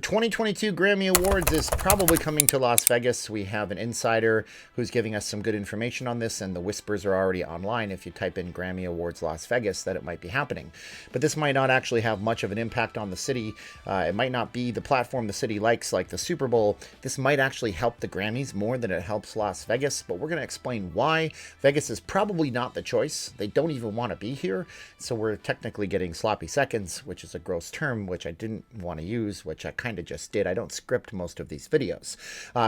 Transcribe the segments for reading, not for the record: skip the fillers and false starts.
2022 Grammy Awards is probably coming to Las Vegas. We have an insider who's giving us some good information on this, and the whispers are already online if you type in Grammy Awards Las Vegas that it might be happening. But this might not actually have much of an impact on the city. It might not be the platform the city likes, like the Super Bowl. This might actually help the Grammys more than it helps Las Vegas, but we're going to explain why. Vegas is probably not the choice. They don't even want to be here, so we're technically getting sloppy seconds, which is a gross term, which I didn't want to use, which I kind of just did. I don't script most of these videos.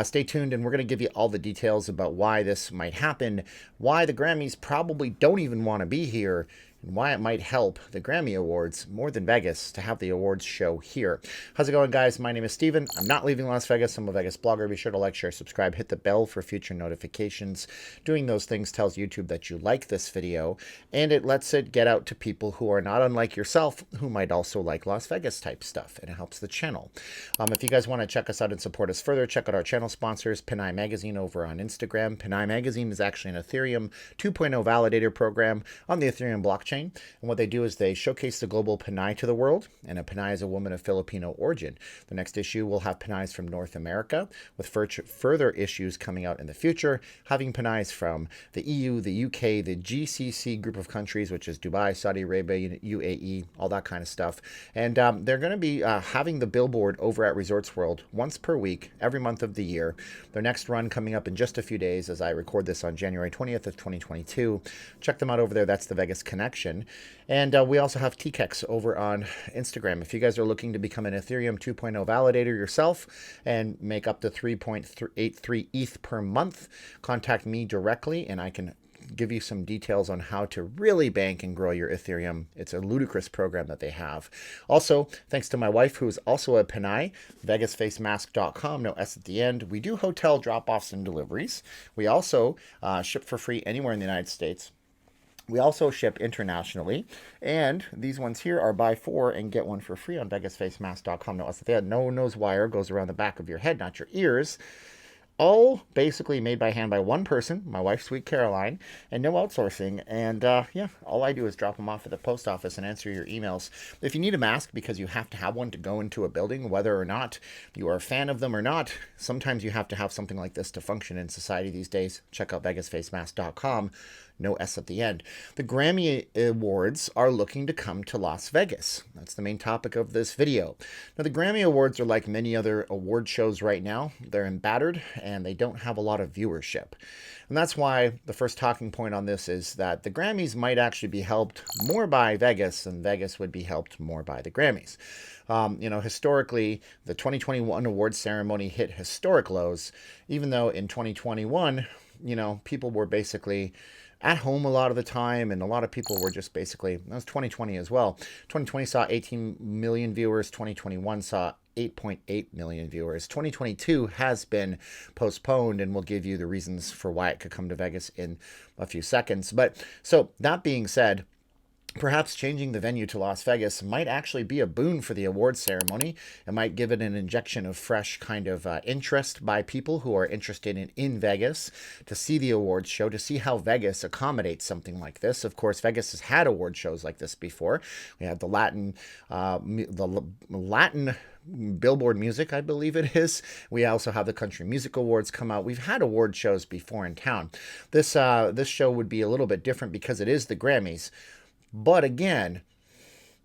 Stay tuned, and we're going to give you all the details about why this might happen, why the Grammys probably don't even want to be here, and why it might help the Grammy Awards more than Vegas to have the awards show here. How's it going, guys? My name is Steven. I'm not leaving Las Vegas. I'm a Vegas blogger. Be sure to like, share, subscribe, hit the bell for future notifications. Doing those things tells YouTube that you like this video, and it lets it get out to people who are not unlike yourself, who might also like Las Vegas type stuff, and it helps the channel. If you guys want to check us out and support us further, check out our channel sponsors, Pinay Magazine over on Instagram. Pinay Magazine is actually an Ethereum 2.0 validator program on the Ethereum blockchain. And what they do is they showcase the global Pinay to the world, and a Pinay is a woman of Filipino origin. The next issue will have Pinays from North America, with further issues coming out in the future, having Pinays from the EU, the UK, the GCC group of countries, which is Dubai, Saudi Arabia, UAE, all that kind of stuff. And they're going to be having the billboard over at Resorts World once per week, every month of the year. Their next run coming up in just a few days as I record this on January 20th of 2022. Check them out over there. That's the Vegas Connection. And we also have TKEX over on Instagram. If you guys are looking to become an Ethereum 2.0 validator yourself and make up to 3.83 ETH per month, contact me directly and I can give you some details on how to really bank and grow your Ethereum. It's a ludicrous program that they have. Also, thanks to my wife, who is also a Pinay, Vegasfacemask.com, no S at the end. We do hotel drop-offs and deliveries. We also ship for free anywhere in the United States. We also ship internationally, and these ones here are buy 4 and get 1 for free on Vegasfacemask.com. No S at the end. No nose wire goes around the back of your head, not your ears. All basically made by hand by one person, my wife, Sweet Caroline, and no outsourcing. And yeah, all I do is drop them off at the post office and answer your emails. If you need a mask because you have to have one to go into a building, whether or not you are a fan of them or not, sometimes you have to have something like this to function in society these days. Check out Vegasfacemask.com. No S at the end. The Grammy Awards are looking to come to Las Vegas. That's the main topic of this video. Now, the Grammy Awards are like many other award shows right now. They're embittered and they don't have a lot of viewership. And that's why the first talking point on this is that the Grammys might actually be helped more by Vegas than Vegas would be helped more by the Grammys. Historically, the 2021 awards ceremony hit historic lows, even though in 2021, people were basically at home a lot of the time, and a lot of people were just basically, that was 2020 as well. 2020 saw 18 million viewers, 2021 saw 8.8 million viewers. 2022 has been postponed, and we'll give you the reasons for why it could come to Vegas in a few seconds. But so that being said, perhaps changing the venue to Las Vegas might actually be a boon for the awards ceremony. It might give it an injection of fresh kind of interest by people who are interested in Vegas to see the awards show, to see how Vegas accommodates something like this. Of course, Vegas has had award shows like this before. We had the Latin Billboard Music, I believe it is. We also have the Country Music Awards come out. We've had award shows before in town. This show would be a little bit different because it is the Grammys. But again,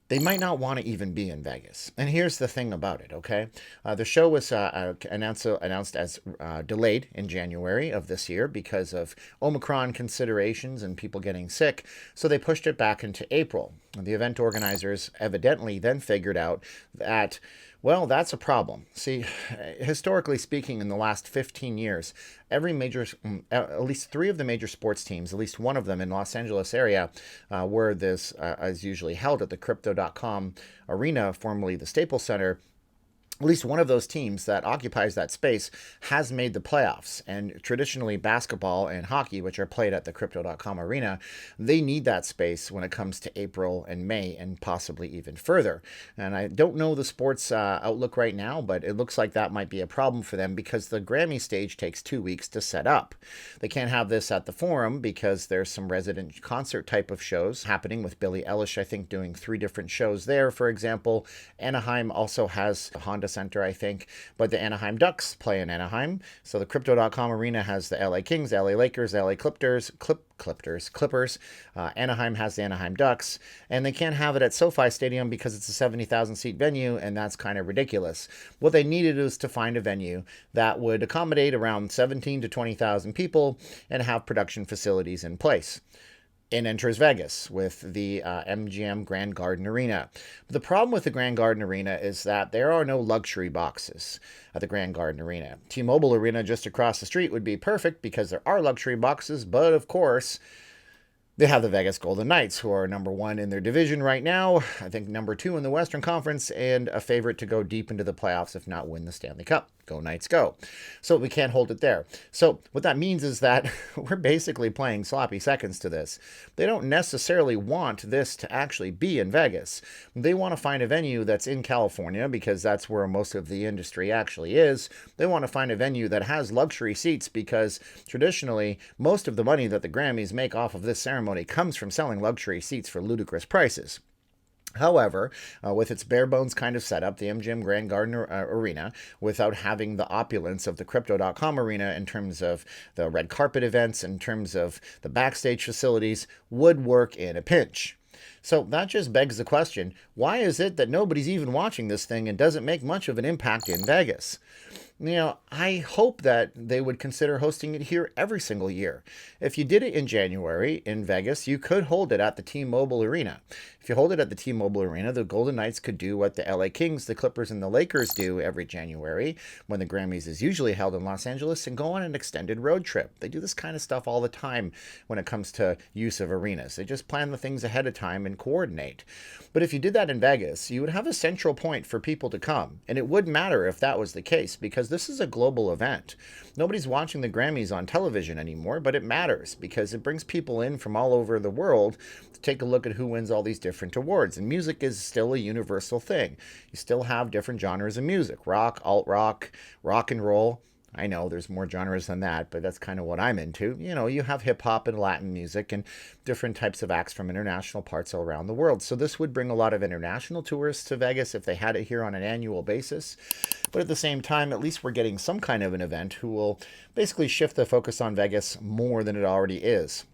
they might not want to even be in Vegas. And here's the thing about it, okay? The show was announced as delayed in January of this year because of Omicron considerations and people getting sick. So they pushed it back into April. And the event organizers evidently then figured out that, well, that's a problem. See, historically speaking, in the last 15 years, every major, at least 3 of the major sports teams, at least one of them in Los Angeles area, where this is usually held at the Crypto.com arena, formerly the Staples Center, at least one of those teams that occupies that space has made the playoffs. And traditionally, basketball and hockey, which are played at the Crypto.com arena, they need that space when it comes to April and May and possibly even further. And I don't know the sports outlook right now, but it looks like that might be a problem for them because the Grammy stage takes 2 weeks to set up. They can't have this at the Forum because there's some resident concert type of shows happening with Billie Eilish, I think, doing 3 different shows there, for example. Anaheim also has Honda Honda Center, I think. But the Anaheim Ducks play in Anaheim. So the Crypto.com Arena has the LA Kings, LA Lakers, LA Clippers. Anaheim has the Anaheim Ducks, and they can't have it at SoFi Stadium because it's a 70,000 seat venue, and that's kind of ridiculous. What they needed was to find a venue that would accommodate around 17 to 20,000 people and have production facilities in place. In enters Vegas with the MGM Grand Garden Arena. The problem with the Grand Garden Arena is that there are no luxury boxes at the Grand Garden Arena. T-Mobile Arena just across the street would be perfect because there are luxury boxes, but of course, they have the Vegas Golden Knights, who are number 1 in their division right now, I think number 2 in the Western Conference, and a favorite to go deep into the playoffs, if not win the Stanley Cup. Go Knights, go. So we can't hold it there. So what that means is that we're basically playing sloppy seconds to this. They don't necessarily want this to actually be in Vegas. They want to find a venue that's in California because that's where most of the industry actually is. They want to find a venue that has luxury seats because traditionally, most of the money that the Grammys make off of this ceremony comes from selling luxury seats for ludicrous prices. However, with its bare bones kind of setup, the MGM Grand Garden Arena, without having the opulence of the Crypto.com Arena in terms of the red carpet events, in terms of the backstage facilities, would work in a pinch. So that just begs the question, why is it that nobody's even watching this thing and doesn't make much of an impact in Vegas? You know, I hope that they would consider hosting it here every single year. If you did it in January in Vegas, you could hold it at the T-Mobile Arena. If you hold it at the T-Mobile Arena, the Golden Knights could do what the LA Kings, the Clippers, and the Lakers do every January when the Grammys is usually held in Los Angeles and go on an extended road trip. They do this kind of stuff all the time when it comes to use of arenas. They just plan the things ahead of time and coordinate. But if you did that in Vegas, you would have a central point for people to come. And it wouldn't matter if that was the case because this is a global event. Nobody's watching the Grammys on television anymore, but it matters because it brings people in from all over the world to take a look at who wins all these different awards. And music is still a universal thing. You still have different genres of music: rock, alt-rock, rock and roll. I know there's more genres than that, but that's kind of what I'm into. You know, you have hip-hop and Latin music and different types of acts from international parts all around the world. So this would bring a lot of international tourists to Vegas if they had it here on an annual basis. But at the same time, at least we're getting some kind of an event who will basically shift the focus on Vegas more than it already is.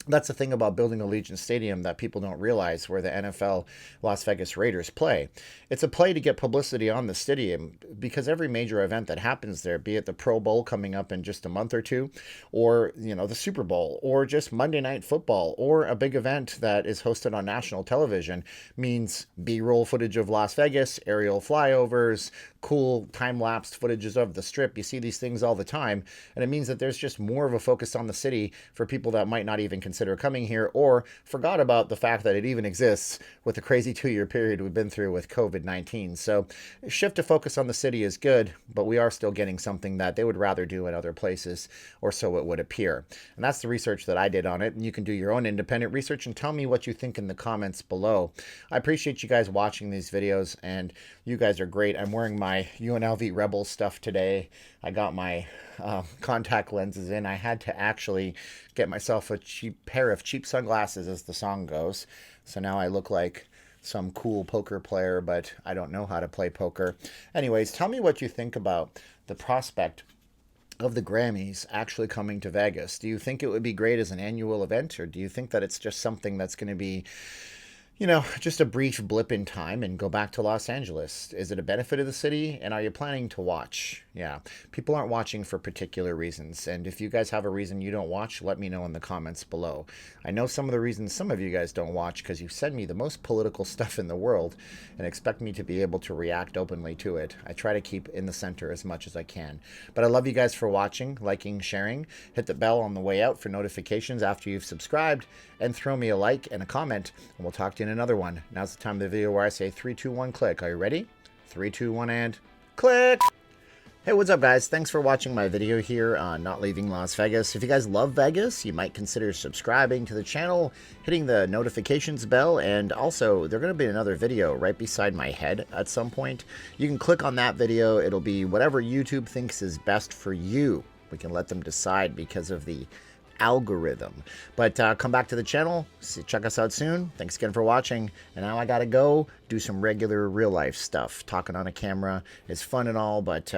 That's the thing about building Allegiant Stadium that people don't realize, where the NFL Las Vegas Raiders play. It's a play to get publicity on the stadium because every major event that happens there, be it the Pro Bowl coming up in just a month or two, or, you know, the Super Bowl, or just Monday Night Football, or a big event that is hosted on national television, means B-roll footage of Las Vegas, aerial flyovers, cool time-lapsed footages of the Strip. You see these things all the time, and it means that there's just more of a focus on the city for people that might not even consider coming here or forgot about the fact that it even exists with the crazy 2-year period we've been through with COVID-19. So shift to focus on the city is good, but we are still getting something that they would rather do in other places, or so it would appear. And that's the research that I did on it, and you can do your own independent research and tell me what you think in the comments below. I appreciate you guys watching these videos, and you guys are great. I'm wearing my UNLV Rebels stuff today. I got my contact lenses in. I had to actually get myself a cheap pair of cheap sunglasses, as the song goes. So now I look like some cool poker player, but I don't know how to play poker. Anyways, tell me what you think about the prospect of the Grammys actually coming to Vegas. Do you think it would be great as an annual event, or do you think that it's just something that's going to be, you know, just a brief blip in time and go back to Los Angeles? Is it a benefit of the city? And are you planning to watch? Yeah, people aren't watching for particular reasons. And if you guys have a reason you don't watch, let me know in the comments below. I know some of the reasons some of you guys don't watch because you send me the most political stuff in the world and expect me to be able to react openly to it. I try to keep in the center as much as I can. But I love you guys for watching, liking, sharing. Hit the bell on the way out for notifications after you've subscribed, and throw me a like and a comment, and we'll talk to you in another one. Now's the time of the video where I say 3, 2, 1, click. Are you ready? 3, 2, 1, and click! Hey, what's up, guys? Thanks for watching my video here on Not Leaving Las Vegas. If you guys love Vegas, you might consider subscribing to the channel, hitting the notifications bell, and also, there's going to be another video right beside my head at some point. You can click on that video. It'll be whatever YouTube thinks is best for you. We can let them decide because of the algorithm. But come back to the channel, check us out soon. Thanks again for watching. And now I gotta go do some regular real life stuff. Talking on a camera is fun and all, but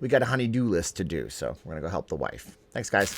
we got a honey-do list to do, so we're gonna go help the wife. Thanks, guys.